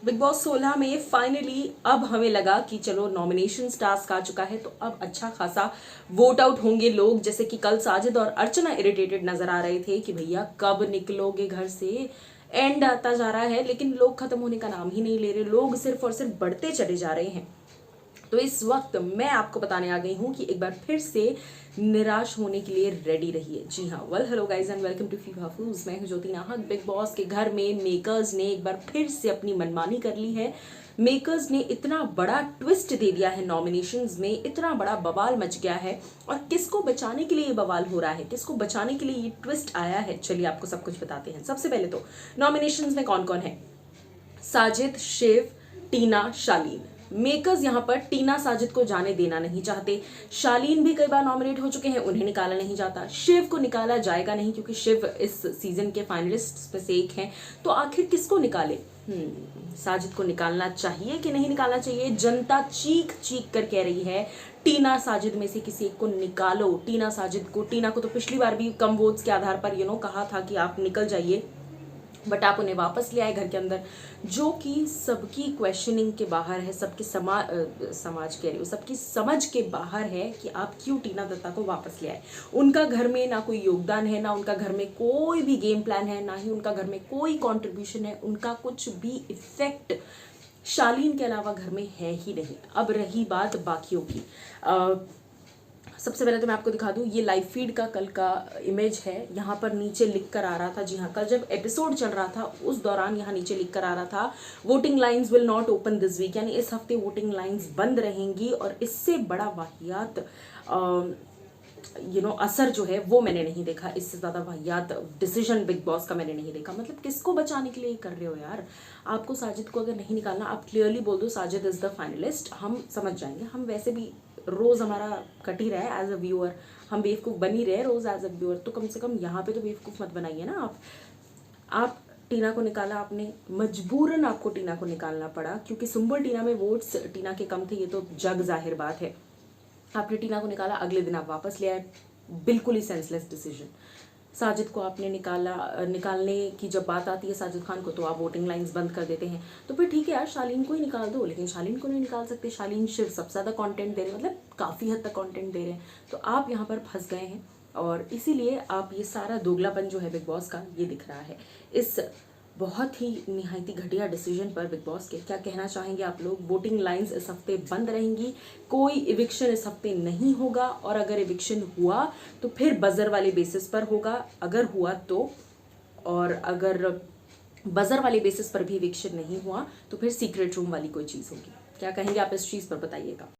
Big boss 16 में finally अब हमें लगा कि चलो नॉमिनेशन टास्क आ चुका है, तो अब अच्छा खासा वोट आउट होंगे लोग। जैसे कि कल साजिद और अर्चना इरिटेटेड नजर आ रहे थे कि भैया कब निकलोगे घर से, एंड आता जा रहा है लेकिन लोग खत्म होने का नाम ही नहीं ले रहे, लोग सिर्फ और सिर्फ बढ़ते चले जा रहे हैं। तो इस वक्त मैं आपको बताने आ गई हूं कि एक बार फिर से निराश होने के लिए रेडी रहिए। जी हाँ, well hello guys and welcome to Fifa Foods. मैं हूं ज्योति नाहक। बिग बॉस के घर में मेकर्स ने एक बार फिर से अपनी मनमानी कर ली है। मेकर्स ने इतना बड़ा ट्विस्ट दे दिया है नॉमिनेशंस में, इतना बड़ा बवाल मच गया है। और किसको बचाने के लिए ये बवाल हो रहा है, किसको बचाने के लिए ये ट्विस्ट आया है, चलिए आपको सब कुछ बताते हैं। सबसे पहले तो नॉमिनेशंस में कौन कौन है? साजिद, शिव, टीना, शालीन। मेकर्स यहां पर टीना साजिद को जाने देना नहीं चाहते। शालीन भी कई बार नॉमिनेट हो चुके हैं, उन्हें निकाला नहीं जाता। शिव को निकाला जाएगा नहीं क्योंकि शिव इस सीजन के फाइनलिस्ट में से एक हैं। तो आखिर किसको निकाले? साजिद को निकालना चाहिए कि नहीं निकालना चाहिए? जनता चीख चीख कर कह रही है टीना साजिद में से किसी एक को निकालो। टीना साजिद को, टीना को तो पिछली बार भी कम वोट्स के आधार पर कहा था कि आप निकल जाइए, बट आप उन्हें वापस ले आए घर के अंदर, जो कि सबकी क्वेश्चनिंग के बाहर है, सबके समाज कह रही हूँ, सबकी समझ के बाहर है कि आप क्यों टीना दत्ता को वापस ले आए। उनका घर में ना कोई योगदान है, ना उनका घर में कोई भी गेम प्लान है, ना ही उनका घर में कोई कंट्रीब्यूशन है, उनका कुछ भी इफेक्ट शालीन के अलावा घर में है ही नहीं। अब रही बात बाकियों की, सबसे पहले तो मैं आपको दिखा दूं, ये लाइव फीड का कल का इमेज है। यहाँ पर नीचे लिख कर आ रहा था, जी हाँ, कल जब एपिसोड चल रहा था उस दौरान यहाँ नीचे लिख कर आ रहा था, voting lines will not open this week, यानी इस हफ्ते वोटिंग लाइंस बंद रहेंगी। और इससे बड़ा वाहियात असर जो है वो मैंने नहीं देखा, इससे ज्यादा वाहियात डिसीजन बिग बॉस का मैंने नहीं देखा। मतलब किसको बचाने के लिए कर रहे हो यार? आपको साजिद को अगर नहीं निकालना, आप क्लियरली बोल दो साजिद इज द फाइनलिस्ट, हम समझ जाएंगे। हम वैसे भी रोज हमारा कट ही रहा है एज अ व्यूअर, हम बेवकूफ़ बन ही रहे रोज एज अ व्यूअर, तो कम से कम यहाँ पे तो बेवकूफ़ मत बनाइए ना आप टीना को निकाला आपने, मजबूरन आपको टीना को निकालना पड़ा क्योंकि सुंबल टीना में वोट्स टीना के कम थे, ये तो जग जाहिर बात है। आपने टीना को निकाला, अगले दिन आप वापस ले आए, बिल्कुल ही सेंसलेस डिसीजन। साजिद को आपने निकालने की जब बात आती है साजिद खान को, तो आप वोटिंग लाइंस बंद कर देते हैं। तो फिर ठीक है यार, शालीन को ही निकाल दो, लेकिन शालीन को नहीं निकाल सकते। शालीन शिव सबसे ज़्यादा कंटेंट दे रहे हैं, मतलब काफ़ी हद तक कंटेंट दे रहे हैं, तो आप यहाँ पर फंस गए हैं। और इसीलिए आप ये सारा दोगलापन जो है बिग बॉस का, ये दिख रहा है। इस बहुत ही निहायती घटिया डिसीजन पर बिग बॉस के क्या कहना चाहेंगे आप लोग? वोटिंग लाइंस इस हफ्ते बंद रहेंगी, कोई इविक्शन इस हफ्ते नहीं होगा, और अगर इविक्शन हुआ तो फिर बजर वाले बेसिस पर होगा, अगर हुआ तो। और अगर बजर वाले बेसिस पर भी इविक्शन नहीं हुआ तो फिर सीक्रेट रूम वाली कोई चीज़ होगी। क्या कहेंगे आप इस चीज़ पर, बताइएगा।